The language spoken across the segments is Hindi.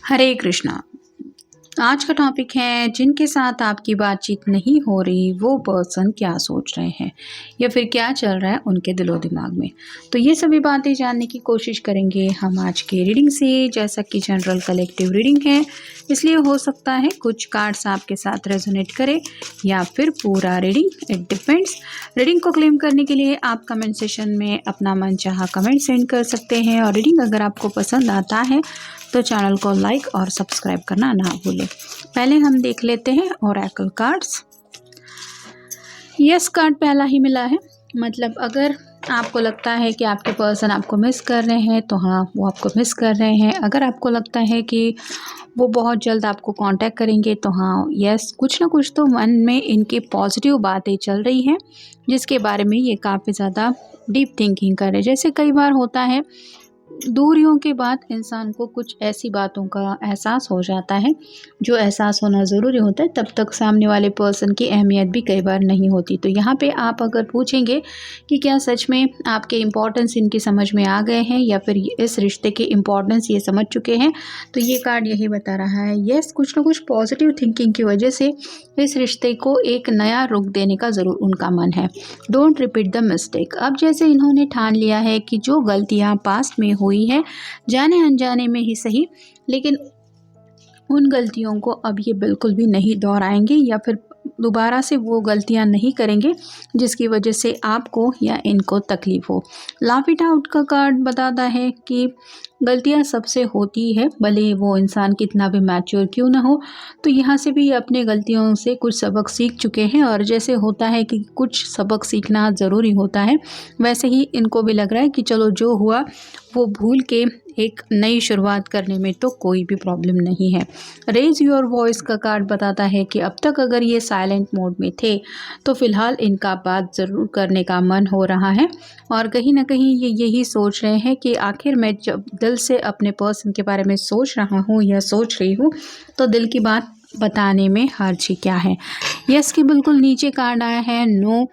हरे कृष्णा। आज का टॉपिक है जिनके साथ आपकी बातचीत नहीं हो रही वो पर्सन क्या सोच रहे हैं या फिर क्या चल रहा है उनके दिलो दिमाग में। तो ये सभी बातें जानने की कोशिश करेंगे हम आज के रीडिंग से। जैसा कि जनरल कलेक्टिव रीडिंग है, इसलिए हो सकता है कुछ कार्ड्स आपके साथ रेजोनेट करे या फिर पूरा रीडिंग, इट डिपेंड्स। रीडिंग को क्लेम करने के लिए आप कमेंट सेशन में अपना मनचाहा कमेंट सेंड कर सकते हैं और रीडिंग अगर आपको पसंद आता है तो चैनल को लाइक और सब्सक्राइब करना ना भूलें। पहले हम देख लेते हैं ओरेकल कार्ड्स। यस कार्ड पहला ही मिला है, मतलब अगर आपको लगता है कि आपके पर्सन आपको मिस कर रहे हैं तो हाँ, वो आपको मिस कर रहे हैं। अगर आपको लगता है कि वो बहुत जल्द आपको कांटेक्ट करेंगे तो हाँ, यस, कुछ ना कुछ तो मन में इनकी पॉजिटिव बातें चल रही हैं जिसके बारे में ये काफ़ी ज़्यादा डीप थिंकिंग कर रहे हैं। जैसे कई बार होता है दूरियों के बाद इंसान को कुछ ऐसी बातों का एहसास हो जाता है जो एहसास होना ज़रूरी होता है, तब तक सामने वाले पर्सन की अहमियत भी कई बार नहीं होती। तो यहाँ पे आप अगर पूछेंगे कि क्या सच में आपके इम्पोर्टेंस इनकी समझ में आ गए हैं या फिर इस रिश्ते के इम्पोर्टेंस ये समझ चुके हैं, तो ये कार्ड यही बता रहा है यस, कुछ ना कुछ पॉजिटिव थिंकिंग की वजह से इस रिश्ते को एक नया रुख देने का ज़रूर उनका मन है। Don't repeat the mistake. अब जैसे इन्होंने ठान लिया है कि जो गलतियाँ पास्ट में हुई है, जाने अनजाने में ही सही, लेकिन उन गलतियों को अब ये बिल्कुल भी नहीं दोहराएंगे या फिर दोबारा से वो गलतियां नहीं करेंगे जिसकी वजह से आपको या इनको तकलीफ हो। लाफ इट आउट का कार्ड बताता है कि गलतियां सबसे होती है, भले वो इंसान कितना भी मैच्योर क्यों ना हो। तो यहाँ से भी ये अपने गलतियों से कुछ सबक सीख चुके हैं और जैसे होता है कि कुछ सबक सीखना ज़रूरी होता है, वैसे ही इनको भी लग रहा है कि चलो जो हुआ वो भूल के एक नई शुरुआत करने में तो कोई भी प्रॉब्लम नहीं है। रेज योर वॉइस का कार्ड बताता है कि अब तक अगर ये साइलेंट मोड में थे तो फिलहाल इनका बात ज़रूर करने का मन हो रहा है और कहीं ना कहीं ये यही सोच रहे हैं कि आखिर मैं जब दिल से अपने पर्सन के बारे में सोच रहा हूँ या सोच रही हूँ तो दिल की बात बताने में हर्ज ही क्या है। यस के बिल्कुल नीचे कार्ड आया है नो।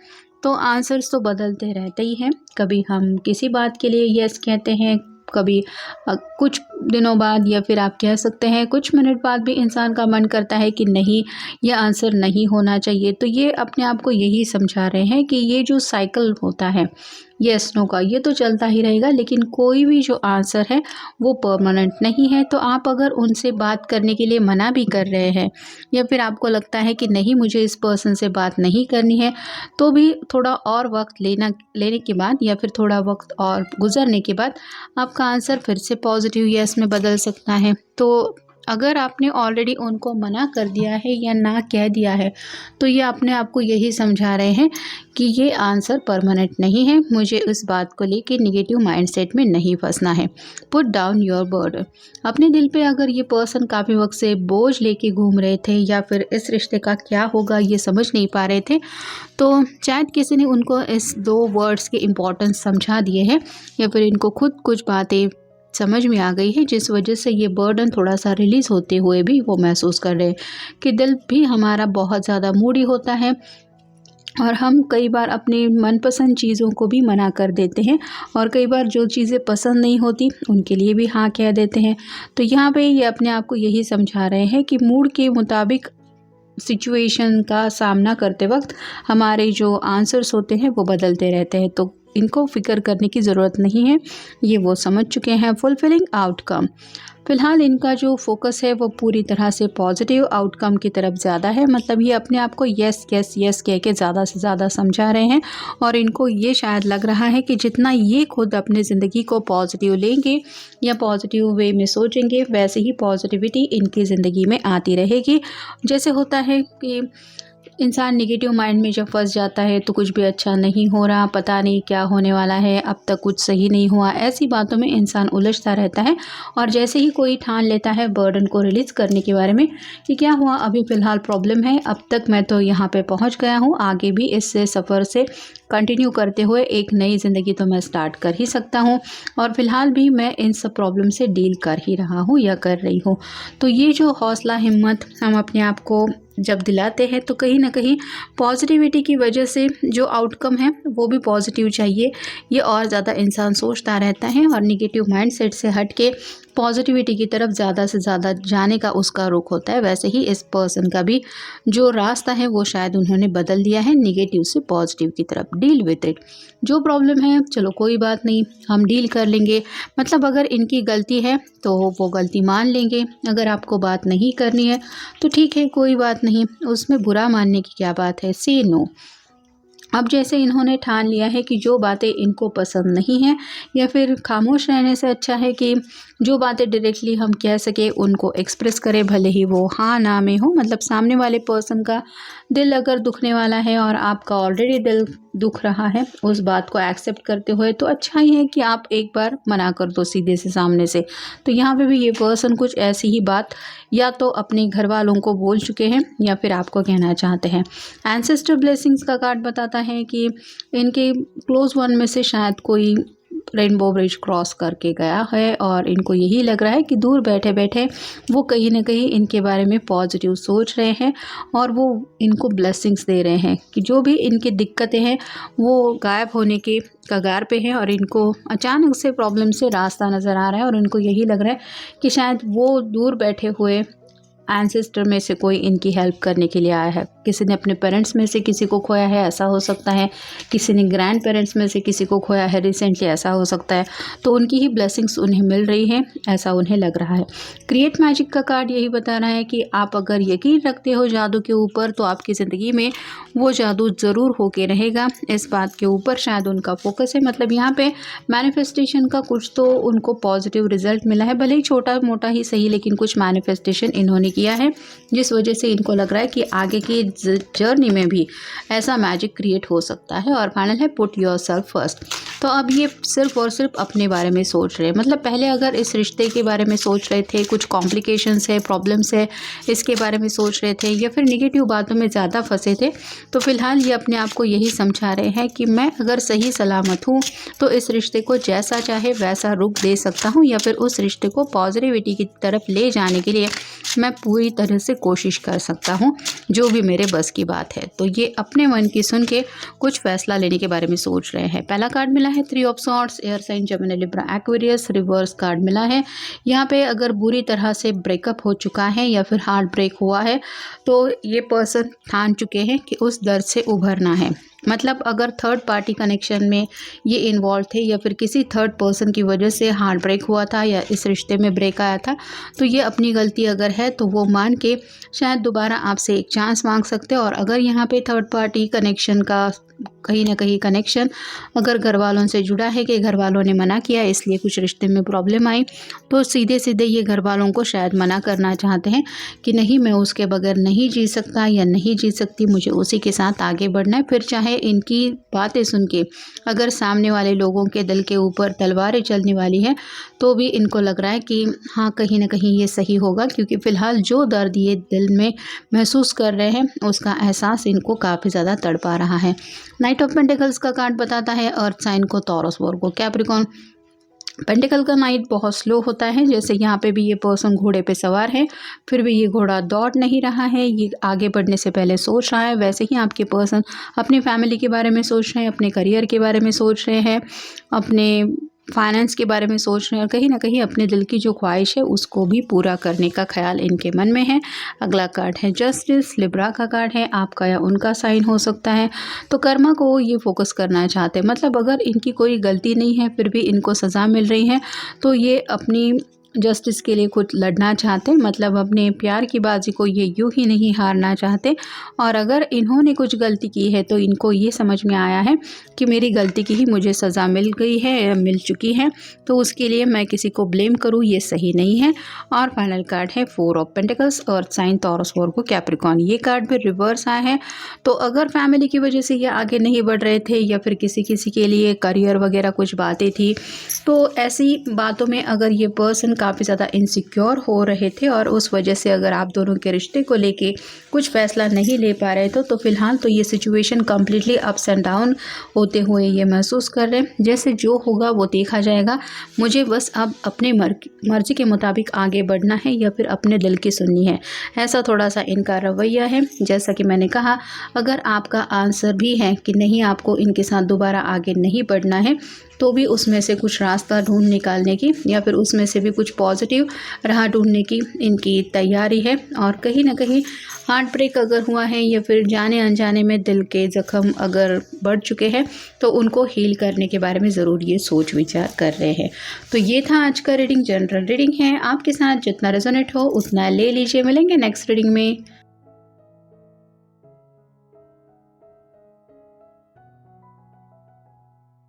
तो आंसर्स तो बदलते रहते ही हैं, कभी हम किसी बात के लिए यस कहते हैं, कभी कुछ दिनों बाद या फिर आप कह सकते हैं कुछ मिनट बाद भी इंसान का मन करता है कि नहीं, ये आंसर नहीं होना चाहिए। तो ये अपने आप को यही समझा रहे हैं कि ये जो साइकिल होता है यस नो का, ये तो चलता ही रहेगा, लेकिन कोई भी जो आंसर है वो परमानेंट नहीं है। तो आप अगर उनसे बात करने के लिए मना भी कर रहे हैं या फिर आपको लगता है कि नहीं मुझे इस पर्सन से बात नहीं करनी है, तो भी थोड़ा और वक्त लेने के बाद या फिर थोड़ा वक्त और गुजरने के बाद आपका आंसर फिर से पॉजिटिव यस में बदल सकता है। तो अगर आपने ऑलरेडी उनको मना कर दिया है या ना कह दिया है तो ये अपने आप को यही समझा रहे हैं कि ये आंसर परमानेंट नहीं है, मुझे इस बात को लेके नेगेटिव माइंडसेट में नहीं फंसना है। Put down your burden. अपने दिल पे अगर ये पर्सन काफ़ी वक्त से बोझ लेके घूम रहे थे या फिर इस रिश्ते का क्या होगा ये समझ नहीं पा रहे थे, तो शायद किसी ने उनको इस दो वर्ड्स के इम्पोर्टेंस समझा दिए हैं या फिर इनको खुद कुछ बातें समझ में आ गई है जिस वजह से ये बर्डन थोड़ा सा रिलीज़ होते हुए भी वो महसूस कर रहे हैं कि दिल भी हमारा बहुत ज़्यादा मूडी होता है और हम कई बार अपनी मनपसंद चीज़ों को भी मना कर देते हैं और कई बार जो चीज़ें पसंद नहीं होती उनके लिए भी हाँ कह देते हैं। तो यहाँ पे ये अपने आप को यही समझा रहे हैं कि मूड के मुताबिक सिचुएशन का सामना करते वक्त हमारे जो आंसर्स होते हैं वो बदलते रहते हैं, तो इनको फिक्र करने की ज़रूरत नहीं है, ये वो समझ चुके हैं। Fulfilling outcome. फ़िलहाल इनका जो फोकस है वो पूरी तरह से पॉजिटिव आउटकम की तरफ ज़्यादा है, मतलब ये अपने आप को यस यस यस कह के ज़्यादा से ज़्यादा समझा रहे हैं और इनको ये शायद लग रहा है कि जितना ये खुद अपने ज़िंदगी को पॉजिटिव लेंगे या पॉजिटिव वे में सोचेंगे वैसे ही पॉजिटिविटी इनकी ज़िंदगी में आती रहेगी। जैसे होता है कि इंसान नेगेटिव माइंड में जब फंस जाता है तो कुछ भी अच्छा नहीं हो रहा, पता नहीं क्या होने वाला है, अब तक कुछ सही नहीं हुआ, ऐसी बातों में इंसान उलझता रहता है और जैसे ही कोई ठान लेता है बर्डन को रिलीज़ करने के बारे में कि क्या हुआ, अभी फ़िलहाल प्रॉब्लम है, अब तक मैं तो यहाँ पे पहुँच गया हूँ, आगे भी इस सफ़र से कंटिन्यू करते हुए एक नई ज़िंदगी तो मैं स्टार्ट कर ही सकता हूँ और फ़िलहाल भी मैं इन सब प्रॉब्लम से डील कर ही रहा हूँ या कर रही हूँ। तो ये जो हौसला हिम्मत हम अपने आप को जब दिलाते हैं तो कहीं ना कहीं पॉजिटिविटी की वजह से जो आउटकम है वो भी पॉजिटिव चाहिए, ये और ज़्यादा इंसान सोचता रहता है और निगेटिव माइंडसेट से हट के पॉजिटिविटी की तरफ ज़्यादा से ज़्यादा जाने का उसका रुख होता है। वैसे ही इस पर्सन का भी जो रास्ता है वो शायद उन्होंने बदल दिया है, निगेटिव से पॉजिटिव की तरफ। डील विद इट, जो प्रॉब्लम है चलो कोई बात नहीं, हम डील कर लेंगे। मतलब अगर इनकी गलती है तो वो गलती मान लेंगे, अगर आपको बात नहीं करनी है तो ठीक है, कोई बात नहीं, उसमें बुरा मानने की क्या बात है। से नो। अब जैसे इन्होंने ठान लिया है कि जो बातें इनको पसंद नहीं हैं, या फिर खामोश रहने से अच्छा है कि जो बातें डायरेक्टली हम कह सके उनको एक्सप्रेस करें, भले ही वो हाँ ना में हो। मतलब सामने वाले पर्सन का दिल अगर दुखने वाला है और आपका ऑलरेडी दिल दुख रहा है उस बात को एक्सेप्ट करते हुए, तो अच्छा ही है कि आप एक बार मना कर दो सीधे से सामने से। तो यहाँ पे भी ये पर्सन कुछ ऐसी ही बात या तो अपने घर वालों को बोल चुके हैं या फिर आपको कहना चाहते हैं। एंसेस्टर ब्लेसिंग्स का कार्ड बताता है कि इनके क्लोज वन में से शायद कोई रेनबो ब्रिज क्रॉस करके गया है और इनको यही लग रहा है कि दूर बैठे बैठे वो कहीं ना कहीं इनके बारे में पॉजिटिव सोच रहे हैं और वो इनको ब्लेसिंग्स दे रहे हैं कि जो भी इनकी दिक्कतें हैं वो गायब होने के कगार पे हैं और इनको अचानक से प्रॉब्लम से रास्ता नज़र आ रहा है और इनको यही लग रहा है कि शायद वो दूर बैठे हुए एंसेस्टर में से कोई इनकी हेल्प करने के लिए आया है। किसी ने अपने पेरेंट्स में से किसी को खोया है, ऐसा हो सकता है। किसी ने ग्रैंड पेरेंट्स में से किसी को खोया है रिसेंटली, ऐसा हो सकता है। तो उनकी ही ब्लेसिंग्स उन्हें मिल रही हैं, ऐसा उन्हें लग रहा है। क्रिएट मैजिक का कार्ड यही बता रहा है कि आप अगर यकीन रखते हो जादू के ऊपर तो आपकी ज़िंदगी में वो जादू ज़रूर होके रहेगा। इस बात के ऊपर शायद उनका फोकस है। मतलब यहाँ पे मैनिफेस्टेशन का कुछ तो उनको पॉजिटिव रिजल्ट मिला है, भले ही छोटा मोटा ही सही, लेकिन कुछ मैनिफेस्टेशन इन्होंने किया है जिस वजह से इनको लग रहा है कि आगे की जर्नी में भी ऐसा मैजिक क्रिएट हो सकता है। और फाइनल है पुट योरसेल्फ फर्स्ट। तो अब ये सिर्फ और सिर्फ अपने बारे में सोच रहे हैं। मतलब पहले अगर इस रिश्ते के बारे में सोच रहे थे, कुछ कॉम्प्लिकेशंस है, प्रॉब्लम्स है, इसके बारे में सोच रहे थे या फिर निगेटिव बातों में ज़्यादा फंसे थे, तो फिलहाल ये अपने आप को यही समझा रहे हैं कि मैं अगर सही सलामत हूँ तो इस रिश्ते को जैसा चाहे वैसा रुख दे सकता हूँ, या फिर उस रिश्ते को पॉजिटिविटी की तरफ ले जाने के लिए मैं पूरी तरह से कोशिश कर सकता हूँ, जो भी मेरे बस की बात है। तो ये अपने मन की सुन के कुछ फैसला लेने के बारे में सोच रहे हैं। पहला कार्ड मिला है 3 of swords, air sign Gemini Libra Aquarius. Reverse card मिला है। यहाँ पे अगर बुरी तरह से ब्रेकअप हो चुका है या फिर हार्ट ब्रेक हुआ है तो ये पर्सन ठान चुके हैं कि उस दर्द से उभरना है। मतलब अगर थर्ड पार्टी कनेक्शन में ये इन्वॉल्व थे या फिर किसी थर्ड पर्सन की वजह से हार्ट ब्रेक हुआ था या इस रिश्ते में ब्रेक आया था, तो ये अपनी गलती अगर है तो वो मान के शायद दोबारा आपसे एक चांस मांग सकते हैं। और अगर यहाँ पे थर्ड पार्टी कनेक्शन का कहीं ना कहीं कनेक्शन अगर घर वालों से जुड़ा है कि घर वालों ने मना किया इसलिए कुछ रिश्ते में प्रॉब्लम आई, तो सीधे सीधे ये घर वालों को शायद मना करना चाहते हैं कि नहीं, मैं उसके बगैर नहीं जी सकता या नहीं जी सकती, मुझे उसी के साथ आगे बढ़ना है। फिर चाहे इनकी बातें सुन के अगर सामने वाले लोगों के दिल के ऊपर तलवारें चलने वाली हैं तो भी इनको लग रहा है कि हाँ, कहीं ना कहीं ये सही होगा, क्योंकि फ़िलहाल जो दर्द ये दिल में महसूस कर रहे हैं उसका एहसास इनको काफ़ी ज़्यादा तड़पा रहा है। नाइट ऑफ पेंटिकल्स का कार्ड बताता है अर्थ साइन को, टॉरस, वर्गो, कैप्रिकॉर्न। पेंटिकल का नाइट बहुत स्लो होता है, जैसे यहाँ पे भी ये पर्सन घोड़े पे सवार है फिर भी ये घोड़ा दौड़ नहीं रहा है, ये आगे बढ़ने से पहले सोच रहा है। वैसे ही आपके पर्सन अपनी फैमिली के बारे में सोच रहे हैं, अपने करियर के बारे में सोच रहे हैं, अपने फाइनेंस के बारे में सोच रहे हैं और कहीं ना कहीं अपने दिल की जो ख्वाहिश है उसको भी पूरा करने का ख्याल इनके मन में है। अगला कार्ड है जस्टिस, लिब्रा का कार्ड है, आपका या उनका साइन हो सकता है। तो कर्मा को ये फोकस करना चाहते हैं। मतलब अगर इनकी कोई गलती नहीं है फिर भी इनको सज़ा मिल रही है तो ये अपनी जस्टिस के लिए खुद लड़ना चाहते हैं। मतलब अपने प्यार की बाजी को ये यूं ही नहीं हारना चाहते। और अगर इन्होंने कुछ गलती की है तो इनको ये समझ में आया है कि मेरी गलती की ही मुझे सज़ा मिल गई है या मिल चुकी है, तो उसके लिए मैं किसी को ब्लेम करूँ ये सही नहीं है। और फाइनल कार्ड है 4 of pentacles, earth sign, Taurus, Virgo, Capricorn. ये कार्ड भी रिवर्स आया है। तो अगर फैमिली की वजह से ये आगे नहीं बढ़ रहे थे या फिर किसी के लिए करियर वगैरह कुछ बातें थी, तो ऐसी बातों में अगर ये पर्सन काफ़ी ज़्यादा इनसिक्योर हो रहे थे और उस वजह से अगर आप दोनों के रिश्ते को लेके कुछ फ़ैसला नहीं ले पा रहे तो फ़िलहाल तो ये situation completely ups and down होते हुए ये महसूस कर रहे हैं। जैसे जो होगा वो देखा जाएगा, मुझे बस अब अपने मर्ज़ी के मुताबिक आगे बढ़ना है या फिर अपने दिल की सुननी है, ऐसा थोड़ा सा इनका रवैया है। जैसा कि मैंने कहा, अगर आपका आंसर भी है कि नहीं, आपको इनके साथ दोबारा आगे नहीं बढ़ना है, तो भी उसमें से कुछ रास्ता ढूंढ निकालने की या फिर उसमें से भी कुछ पॉजिटिव राह ढूंढने की इनकी तैयारी है। और कहीं ना कहीं हार्ट ब्रेक अगर हुआ है या फिर जाने अनजाने में दिल के ज़ख्म अगर बढ़ चुके हैं तो उनको हील करने के बारे में ज़रूर ये सोच विचार कर रहे हैं। तो ये था आज का रीडिंग, जनरल रीडिंग है, आपके साथ जितना रेजोनेट हो उतना ले लीजिए। मिलेंगे नेक्स्ट रीडिंग में।